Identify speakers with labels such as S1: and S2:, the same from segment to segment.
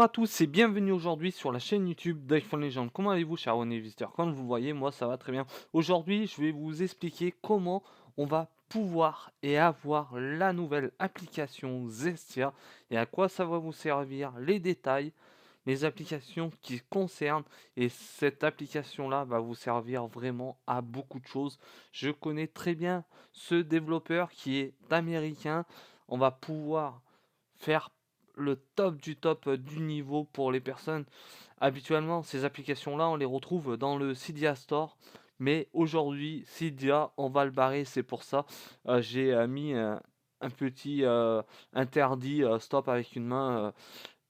S1: à tous et bienvenue aujourd'hui sur la chaîne YouTube d'iPhone Legend. Comment allez-vous, chers abonnés et visiteurs? Comme vous voyez, moi ça va très bien. Aujourd'hui, je vais vous expliquer comment on va pouvoir et avoir la nouvelle application Zestia et à quoi ça va vous servir, les détails, les applications qui concernent. Et cette application-là va vous servir vraiment à beaucoup de choses. Je connais très bien ce développeur qui est américain. On va pouvoir faire le top du niveau pour les personnes. Habituellement, ces applications-là, on les retrouve dans le Cydia Store. Mais aujourd'hui, Cydia, on va le barrer. C'est pour ça, j'ai mis un petit interdit stop avec une main.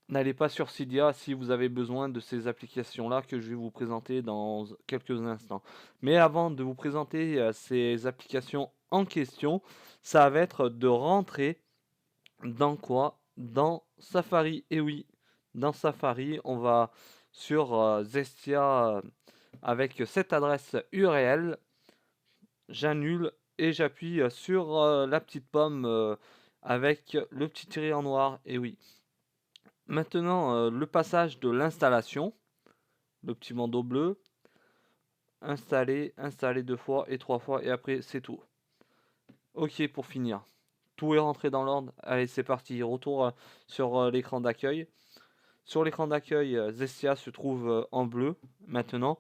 S1: N'allez pas sur Cydia si vous avez besoin de ces applications-là que je vais vous présenter dans quelques instants. Mais avant de vous présenter ces applications en question, ça va être de rentrer dans quoi? Dans Safari. Et oui, dans Safari, on va sur Zestia avec cette adresse URL. J'annule et j'appuie sur la petite pomme avec le petit tiret en noir. Et oui. Maintenant, le passage de l'installation, le petit bandeau bleu, installer, installer deux fois et trois fois, et après c'est tout. Ok pour finir. Tout est rentré dans l'ordre. Allez, c'est parti. Retour sur l'écran d'accueil. Sur l'écran d'accueil, Zestia se trouve en bleu maintenant.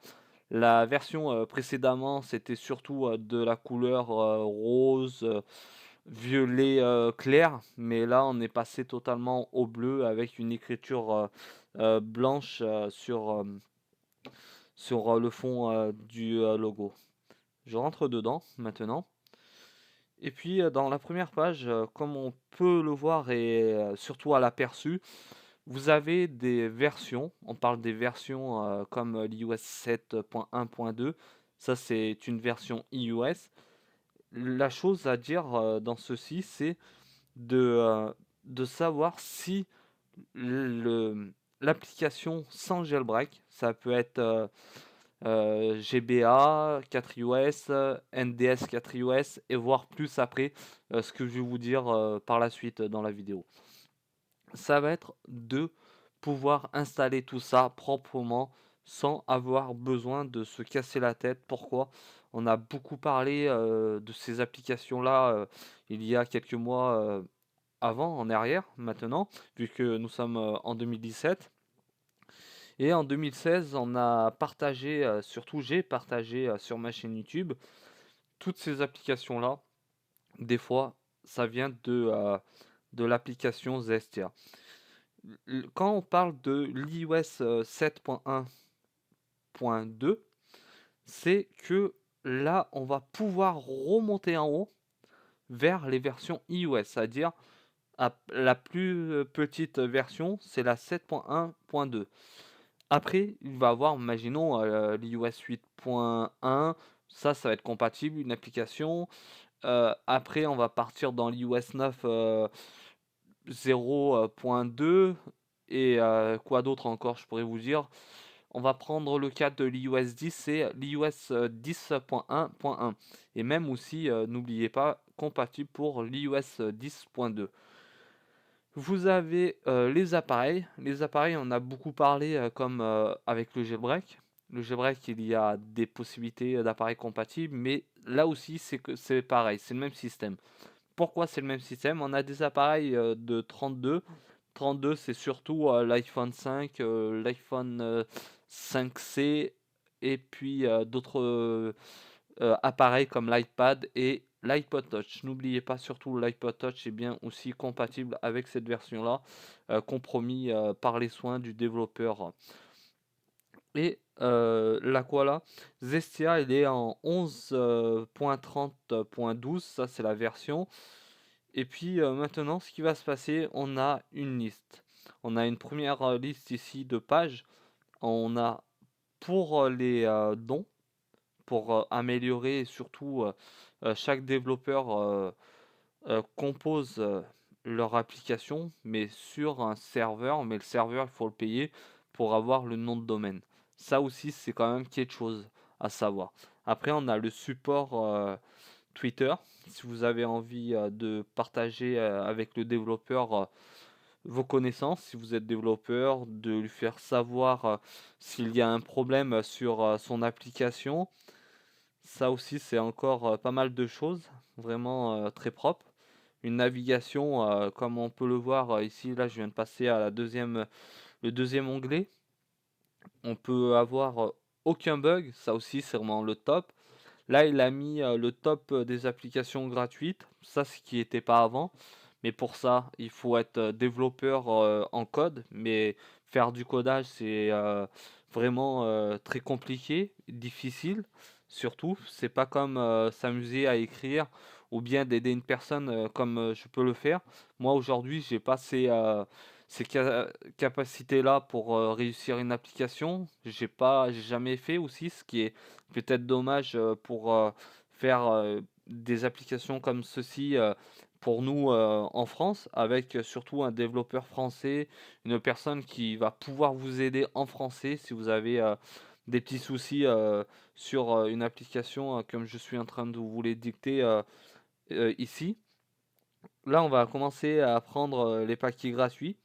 S1: La version précédemment, c'était surtout de la couleur rose, violet clair, mais là on est passé totalement au bleu avec une écriture blanche sur le fond du logo. Je rentre dedans maintenant. Et puis dans la première page, comme on peut le voir et surtout à l'aperçu, vous avez des versions. On parle des versions comme l'iOS 7.1.2. Ça, c'est une version iOS. La chose à dire dans ceci, c'est de savoir si le, l'application sans jailbreak, ça peut être GBA 4iOS, NDS 4iOS et voire plus après, ce que je vais vous dire par la suite dans la vidéo. Ça va être de pouvoir installer tout ça proprement sans avoir besoin de se casser la tête. Pourquoi? On a beaucoup parlé de ces applications-là il y a quelques mois avant, en arrière, maintenant, vu que nous sommes en 2017. Et en 2016, on a partagé, surtout j'ai partagé sur ma chaîne YouTube, toutes ces applications-là. Des fois, ça vient de l'application Zestia. Quand on parle de l'iOS 7.1.2, c'est que là, on va pouvoir remonter en haut vers les versions iOS, c'est-à-dire la plus petite version, c'est la 7.1.2. Après, il va avoir, imaginons, l'iOS 8.1, ça va être compatible, une application. Après, on va partir dans l'iOS 9 0.2 et quoi d'autre encore, je pourrais vous dire. On va prendre le cas de l'iOS 10, c'est l'iOS 10.1.1 et même aussi, n'oubliez pas, compatible pour l'iOS 10.2. Vous avez les appareils. Les appareils, on a beaucoup parlé comme avec le jailbreak. Le jailbreak, il y a des possibilités d'appareils compatibles, mais là aussi, c'est que c'est pareil, c'est le même système. Pourquoi c'est le même système? On a des appareils de 32. 32, c'est surtout l'iPhone 5, l'iPhone 5C et puis d'autres appareils comme l'iPad et l'iPod Touch. N'oubliez pas, surtout l'iPod Touch est bien aussi compatible avec cette version-là, compromis par les soins du développeur. Et la Koala Zestia, il est en 11.30.12, ça c'est la version. Et puis maintenant, ce qui va se passer, on a une liste. On a une première liste ici de pages. On a pour les dons, pour améliorer et surtout chaque développeur compose leur application, mais sur un serveur. Mais le serveur, il faut le payer pour avoir le nom de domaine. Ça aussi, c'est quand même quelque chose à savoir. Après, on a le support Twitter. Si vous avez envie de partager avec le développeur vos connaissances, si vous êtes développeur, de lui faire savoir s'il y a un problème sur son application. Ça aussi, c'est encore pas mal de choses, vraiment très propre. Une navigation, comme on peut le voir ici, là je viens de passer à le deuxième onglet. On peut avoir aucun bug, ça aussi c'est vraiment le top. Là, il a mis le top des applications gratuites, ça ce qui n'était pas avant. Mais pour ça, il faut être développeur en code, mais faire du codage, c'est vraiment très compliqué, difficile. Surtout, c'est pas comme s'amuser à écrire ou bien d'aider une personne comme je peux le faire. Moi, aujourd'hui, j'ai pas ces capacités-là pour réussir une application. J'ai jamais fait aussi, ce qui est peut-être dommage pour faire des applications comme ceci pour nous en France, avec surtout un développeur français, une personne qui va pouvoir vous aider en français si vous avez des petits soucis sur une application comme je suis en train de vous les dicter ici. Là, on va commencer à prendre les paquets gratuits.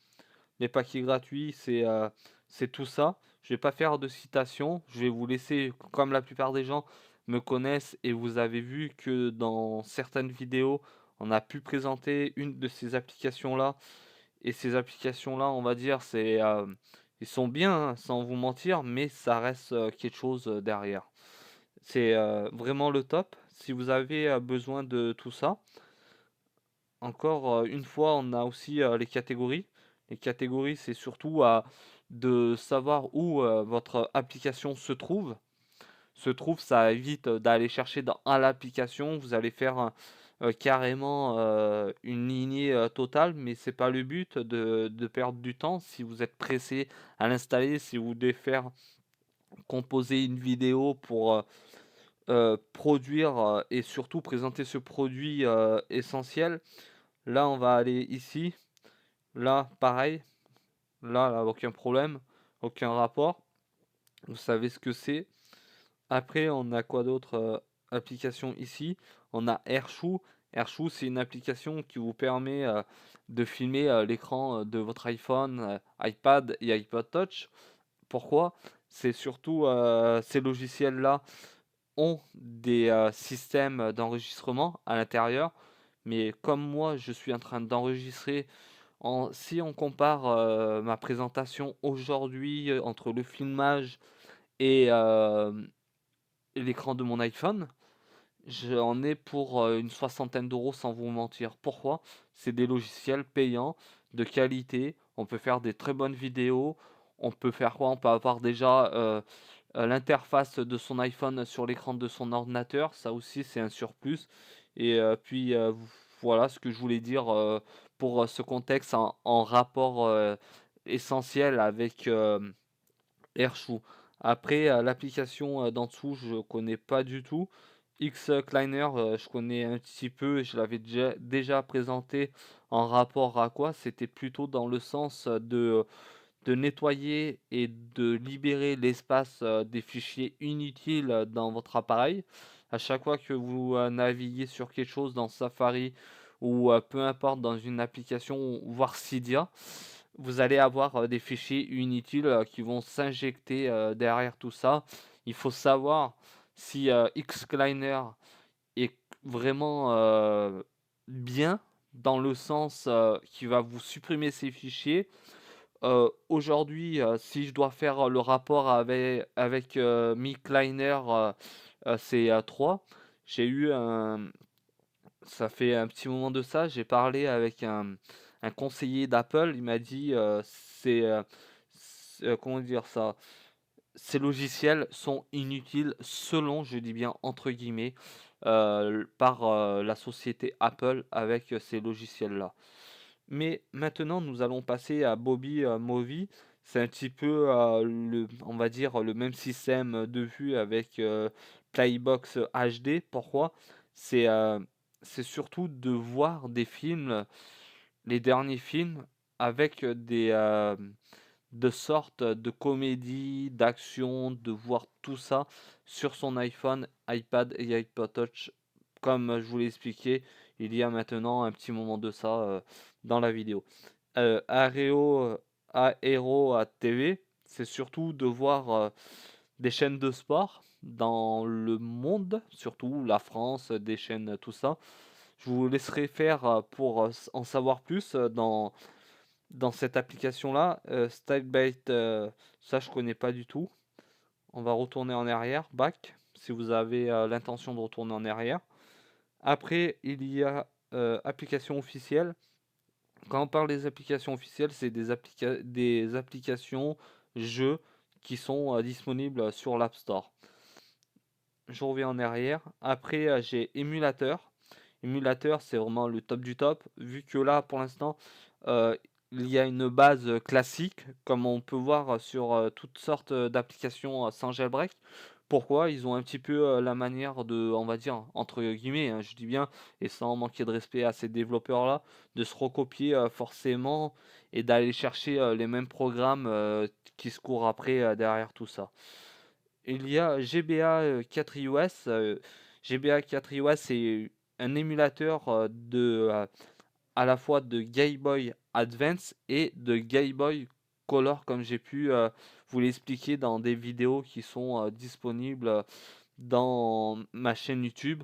S1: Les paquets gratuits, c'est tout ça. Je vais pas faire de citation. Je vais vous laisser, comme la plupart des gens me connaissent et vous avez vu que dans certaines vidéos, on a pu présenter une de ces applications-là. Et ces applications-là, on va dire, ils sont bien, hein, sans vous mentir, mais ça reste quelque chose derrière. C'est vraiment le top. Si vous avez besoin de tout ça, encore une fois, on a aussi les catégories. Les catégories, c'est surtout de savoir où votre application se trouve. Ça évite d'aller chercher à l'application. Vous allez faire carrément une lignée totale, mais c'est pas le but de perdre du temps. Si vous êtes pressé à l'installer, si vous devez faire composer une vidéo pour produire et surtout présenter ce produit essentiel, là on va aller ici. Là, pareil. Là, aucun problème, aucun rapport. Vous savez ce que c'est. Après, on a quoi d'autre application ici. On a AirShoe. AirShoe, c'est une application qui vous permet de filmer l'écran de votre iPhone, iPad et iPod Touch. Pourquoi? C'est surtout ces logiciels-là ont des systèmes d'enregistrement à l'intérieur. Mais comme moi, je suis en train d'enregistrer si on compare ma présentation aujourd'hui entre le filmage et l'écran de mon iPhone, j'en ai pour une soixantaine d'euros sans vous mentir. Pourquoi? C'est des logiciels payants de qualité. On peut faire des très bonnes vidéos. On peut faire quoi? On peut avoir déjà l'interface de son iPhone sur l'écran de son ordinateur. Ça aussi, c'est un surplus. Et puis voilà ce que je voulais dire pour ce contexte en rapport essentiel avec Airshou. Après, l'application d'en dessous, je connais pas du tout. Xcliner, je connais un petit peu et je l'avais déjà présenté en rapport à quoi? C'était plutôt dans le sens de nettoyer et de libérer l'espace des fichiers inutiles dans votre appareil. À chaque fois que vous naviguez sur quelque chose dans Safari ou peu importe dans une application, voire Cydia, vous allez avoir des fichiers inutiles qui vont s'injecter derrière tout ça. Il faut savoir si Xcliner est vraiment bien dans le sens qui va vous supprimer ces fichiers. Aujourd'hui, si je dois faire le rapport avec MiCliner, c'est 3, j'ai eu ça fait un petit moment de ça, j'ai parlé avec un conseiller d'Apple, il m'a dit comment dire ça, ces logiciels sont inutiles selon, je dis bien entre guillemets, par la société Apple avec ces logiciels-là. Mais maintenant, nous allons passer à Bobby Movie. C'est un petit peu, on va dire, le même système de vue avec Playbox HD. Pourquoi? C'est c'est surtout de voir des films, les derniers films, avec de sortes de comédie, d'action, de voir tout ça sur son iPhone, iPad et iPod Touch, comme je vous l'ai expliqué il y a maintenant un petit moment de ça dans la vidéo. Aéro, Aéro TV, c'est surtout de voir des chaînes de sport dans le monde, surtout la France, des chaînes, tout ça. Je vous laisserai faire pour en savoir plus dans cette application-là. StyleBait, ça je connais pas du tout. On va retourner en arrière, back, si vous avez l'intention de retourner en arrière. Après, il y a applications officielles. Quand on parle des applications officielles, c'est des applications jeux qui sont disponibles sur l'App Store. Je reviens en arrière. Après, j'ai émulateur. Émulateur, c'est vraiment le top du top. Vu que là, pour l'instant, euh, il y a une base classique, comme on peut voir sur toutes sortes d'applications sans jailbreak. Pourquoi? Ils ont un petit peu la manière de, on va dire, entre guillemets, hein, je dis bien, et sans manquer de respect à ces développeurs-là, de se recopier forcément et d'aller chercher les mêmes programmes qui se courent après derrière tout ça. Il y a GBA 4iOS. GBA 4iOS, c'est un émulateur à la fois de Game Boy Advance et de Game Boy Color, comme j'ai pu vous l'expliquer dans des vidéos qui sont disponibles dans ma chaîne YouTube.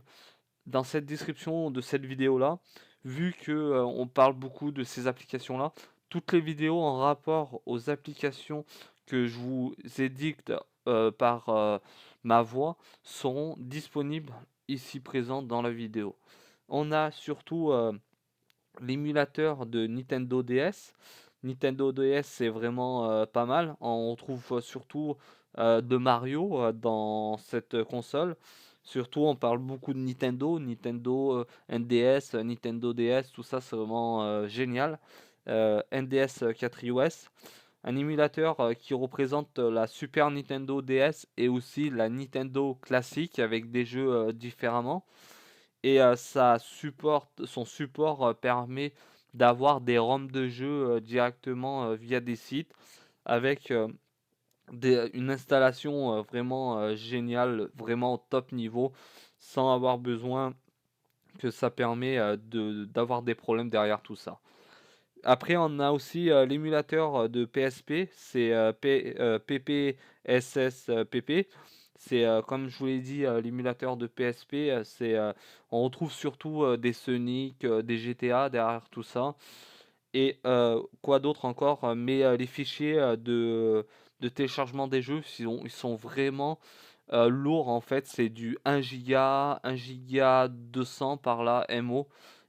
S1: Dans cette description de cette vidéo-là, vu que on parle beaucoup de ces applications-là, toutes les vidéos en rapport aux applications que je vous édicte par ma voix seront disponibles ici présentes dans la vidéo. On a surtout l'émulateur de Nintendo DS. Nintendo DS, c'est vraiment pas mal. On trouve surtout de Mario dans cette console. Surtout, on parle beaucoup de Nintendo, Nintendo NDS, Nintendo DS, tout ça, c'est vraiment génial. NDS 4iOS, un émulateur qui représente la Super Nintendo DS et aussi la Nintendo classique avec des jeux différemment. Et son support permet d'avoir des ROM de jeu directement via des sites avec une installation vraiment géniale, vraiment au top niveau, sans avoir besoin que ça permet d'avoir des problèmes derrière tout ça. Après, on a aussi l'émulateur de PSP, c'est PPSSPP. C'est comme je vous l'ai dit, l'émulateur de PSP, on retrouve surtout des Sonic, des GTA derrière tout ça. Et quoi d'autre encore? Mais les fichiers de téléchargement des jeux, ils sont vraiment lourds en fait. C'est du 1 giga, 1 giga 200 par là, MO.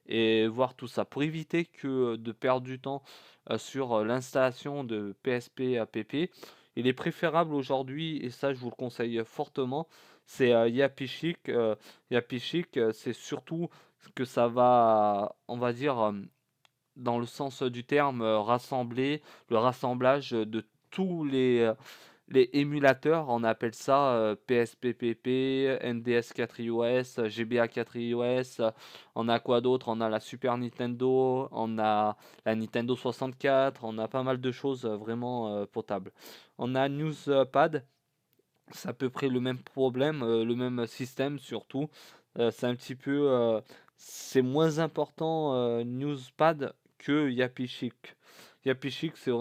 S1: Et voir tout ça. Pour éviter de perdre du temps sur l'installation de PSP APP, il est préférable aujourd'hui, et ça je vous le conseille fortement, c'est Yapichic. Yapichic, c'est surtout que ça va, on va dire, dans le sens du terme, rassembler, le rassemblage de tous les émulateurs, on appelle ça PSPPP, NDS 4iOS, GBA 4iOS, on a quoi d'autre? On a la Super Nintendo, on a la Nintendo 64, on a pas mal de choses vraiment potables. On a Newspad, c'est à peu près le même problème, le même système surtout. C'est un petit peu, c'est moins important Newspad que Yapichic. Yapichic, c'est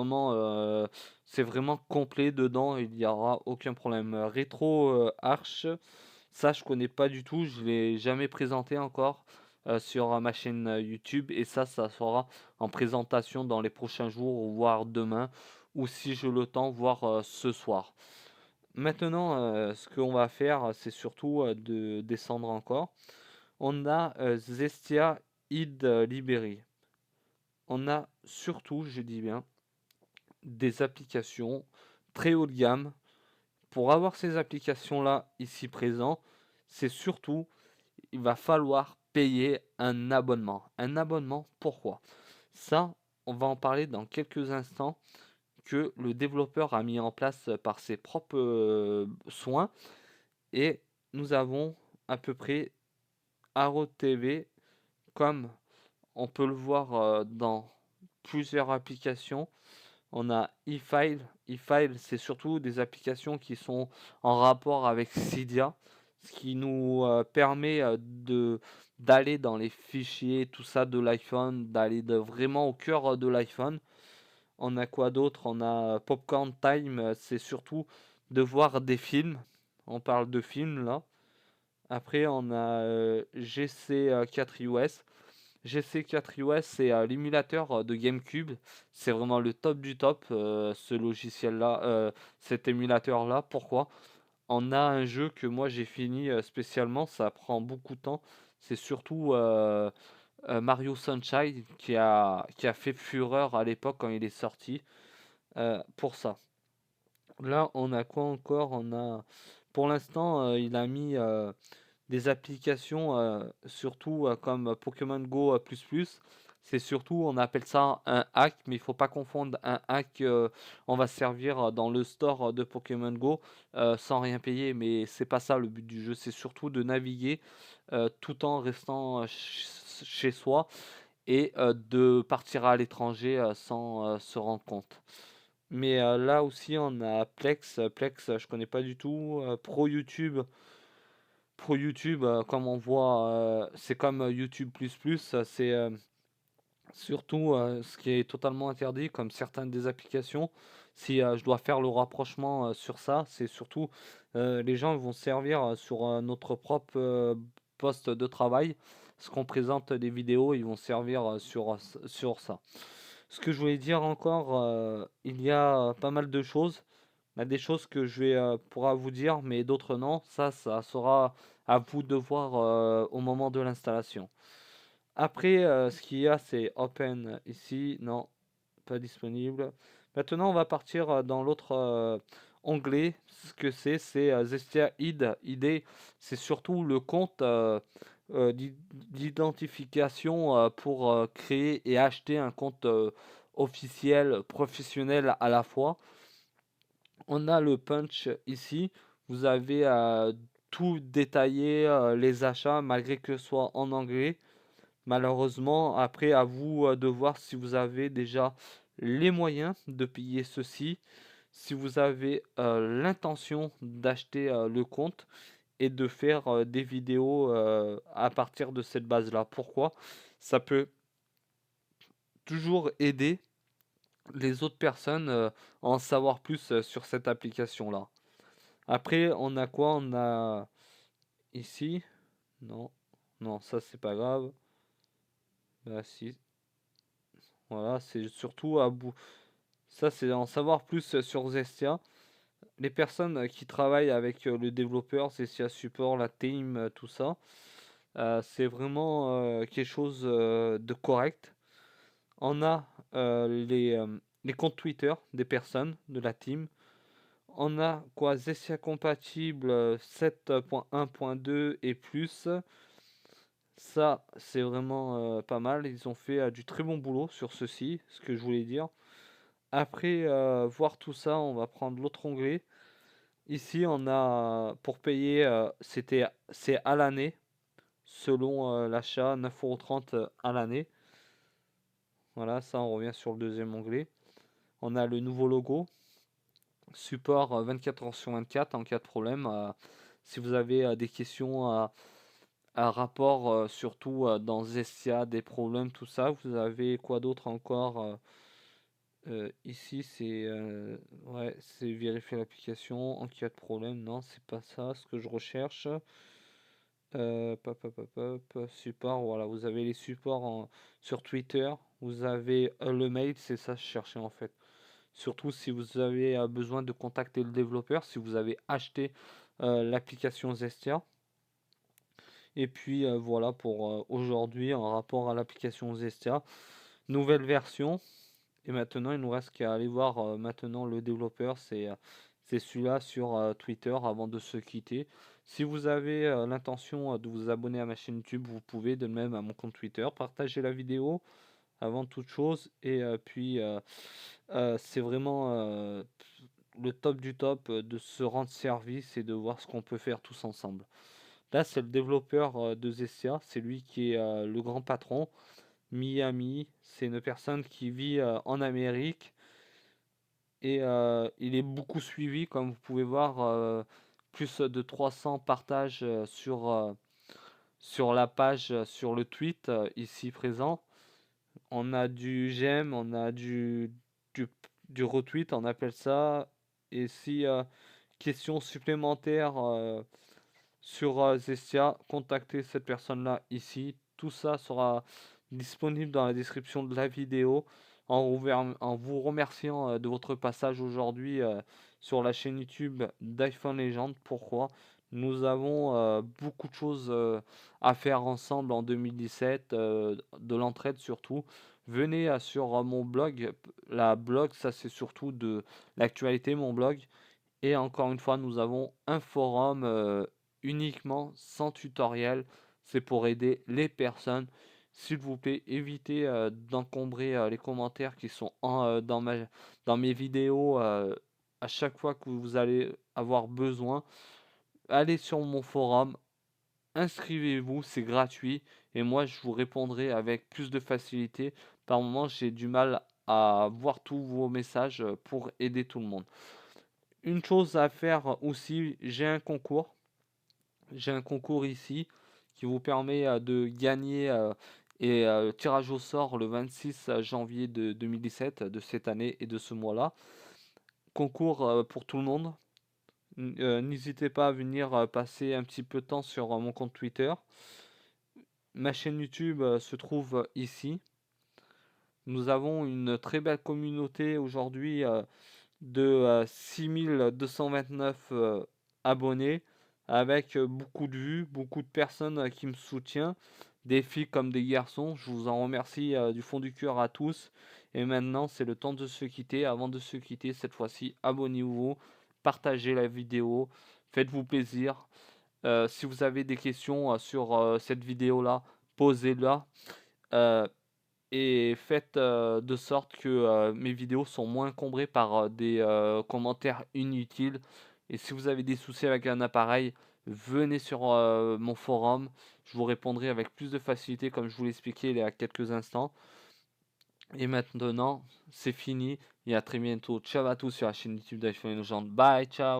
S1: vraiment complet dedans, il n'y aura aucun problème. Retro Arch, ça je connais pas du tout, je l'ai jamais présenté encore sur ma chaîne YouTube et ça sera en présentation dans les prochains jours, voire demain, ou si je le temps, voire ce soir. Maintenant, ce qu'on va faire, c'est surtout de descendre encore. On a Zestia id Liberi. On a surtout, je dis bien, des applications très haut de gamme. Pour avoir ces applications-là ici présents, c'est surtout, il va falloir payer un abonnement. Un abonnement, pourquoi? Ça, on va en parler dans quelques instants, que le développeur a mis en place par ses propres soins. Et nous avons à peu près Arrow TV, comme on peut le voir dans plusieurs applications. On a eFile. eFile, c'est surtout des applications qui sont en rapport avec Cydia. ce qui nous permet d'aller dans les fichiers, tout ça de l'iPhone, d'aller vraiment au cœur de l'iPhone. On a quoi d'autre? On a Popcorn Time, c'est surtout de voir des films. On parle de films là. Après, on a GC4US. GC4US, c'est l'émulateur de GameCube. C'est vraiment le top du top, ce logiciel-là, cet émulateur-là. Pourquoi? On a un jeu que moi j'ai fini spécialement, ça prend beaucoup de temps. C'est surtout Mario Sunshine qui a fait fureur à l'époque quand il est sorti pour ça. Là, on a quoi encore? On a, pour l'instant, il a mis des applications, surtout comme Pokémon Go plus plus. C'est surtout, on appelle ça un hack, mais il faut pas confondre un hack. On va se servir dans le store de Pokémon Go sans rien payer, mais c'est pas ça le but du jeu. C'est surtout de naviguer tout en restant chez soi et de partir à l'étranger sans se rendre compte. Mais là aussi, on a Plex. Plex, je connais pas du tout. Pro YouTube. Pro YouTube, comme on voit, c'est comme YouTube++, c'est surtout ce qui est totalement interdit, comme certaines des applications. Si je dois faire le rapprochement sur ça, c'est surtout les gens vont se servir sur notre propre poste de travail. Ce qu'on présente des vidéos, ils vont se servir sur ça. Ce que je voulais dire encore, il y a pas mal de choses. Il y a des choses que je vais pourra vous dire, mais d'autres non. Ça sera à vous de voir au moment de l'installation. Après, ce qu'il y a, c'est Open ici. Non, pas disponible. Maintenant, on va partir dans l'autre onglet. Ce que c'est Zestia ID. C'est surtout le compte d'identification pour créer et acheter un compte officiel, professionnel à la fois. On a le punch ici. Vous avez tout détaillé, les achats, malgré que ce soit en anglais. Malheureusement, après, à vous de voir si vous avez déjà les moyens de payer ceci, si vous avez l'intention d'acheter le compte et de faire des vidéos à partir de cette base-là. Pourquoi? Ça peut toujours aider les autres personnes à en savoir plus sur cette application-là. Après, on a quoi? On a ici. Non, non, ça c'est pas grave. Bah si, voilà, c'est surtout à bout. Ça, c'est en savoir plus sur Zestia. Les personnes qui travaillent avec le développeur, Zestia Support, la team, tout ça, c'est vraiment quelque chose de correct. On a les comptes Twitter des personnes de la team. On a quoi? Zestia compatible 7.1.2 et plus. Ça, c'est vraiment pas mal. Ils ont fait du très bon boulot sur ceci, ce que je voulais dire. Après voir tout ça, on va prendre l'autre onglet. Ici, on a pour payer, c'est à l'année, selon l'achat, 9,30 € à l'année. Voilà, ça, on revient sur le deuxième onglet. On a le nouveau logo, support 24 heures sur 24 en cas de problème. Si vous avez des questions à rapport, surtout dans Zestia, des problèmes, tout ça, vous avez quoi d'autre encore? Ici, ouais, c'est vérifier l'application en cas de problème. Non, c'est pas ça ce que je recherche. Support, voilà, vous avez les supports sur Twitter. Vous avez le mail, c'est ça que je cherchais en fait. Surtout si vous avez besoin de contacter le développeur, si vous avez acheté l'application Zestia. Et puis voilà pour aujourd'hui en rapport à l'application Zestia. Nouvelle version. Et maintenant, il nous reste qu'à aller voir maintenant le développeur, c'est celui-là sur Twitter avant de se quitter. Si vous avez l'intention de vous abonner à ma chaîne YouTube, vous pouvez de même à mon compte Twitter, partager la vidéo avant toute chose. Et puis, c'est vraiment le top du top de se rendre service et de voir ce qu'on peut faire tous ensemble. Là, c'est le développeur de Zestia, c'est lui qui est le grand patron. Miami, c'est une personne qui vit en Amérique et il est beaucoup suivi, comme vous pouvez voir plus de 300 partages sur la page, sur le tweet ici présent. On a du j'aime, on a du, du retweet, on appelle ça. Et si question supplémentaire sur Zestia, contactez cette personne-là ici. Tout ça sera disponible dans la description de la vidéo. En vous remerciant de votre passage aujourd'hui sur la chaîne YouTube d'iPhone Legend. Pourquoi? Nous avons beaucoup de choses à faire ensemble en 2017, de l'entraide surtout. Venez sur mon blog. La blog, ça c'est surtout de l'actualité, mon blog. Et encore une fois, nous avons un forum uniquement sans tutoriel. C'est pour aider les personnes. S'il vous plaît, évitez d'encombrer les commentaires qui sont dans mes vidéos à chaque fois que vous allez avoir besoin. Allez sur mon forum, inscrivez-vous, c'est gratuit. Et moi, je vous répondrai avec plus de facilité. Par moment, j'ai du mal à voir tous vos messages pour aider tout le monde. Une chose à faire aussi, j'ai un concours. J'ai un concours ici qui vous permet de gagner tirage au sort le 26 janvier de 2017, de cette année et de ce mois-là. Concours pour tout le monde. N'hésitez pas à venir passer un petit peu de temps sur mon compte Twitter. Ma chaîne YouTube se trouve ici. Nous avons une très belle communauté aujourd'hui de 6229 abonnés, avec beaucoup de vues, beaucoup de personnes qui me soutiennent, des filles comme des garçons. Je vous en remercie du fond du cœur à tous. Et maintenant, c'est le temps de se quitter. Avant de se quitter, cette fois-ci, abonnez-vous, partagez la vidéo, faites-vous plaisir. Si vous avez des questions sur cette vidéo-là, posez-la. Et faites de sorte que mes vidéos sont moins encombrées par des commentaires inutiles. Et si vous avez des soucis avec un appareil, venez sur mon forum. Je vous répondrai avec plus de facilité, comme je vous l'expliquais il y a quelques instants. Et maintenant, c'est fini. Et à très bientôt. Ciao à tous sur la chaîne YouTube d'iPhone Legend. Bye, ciao.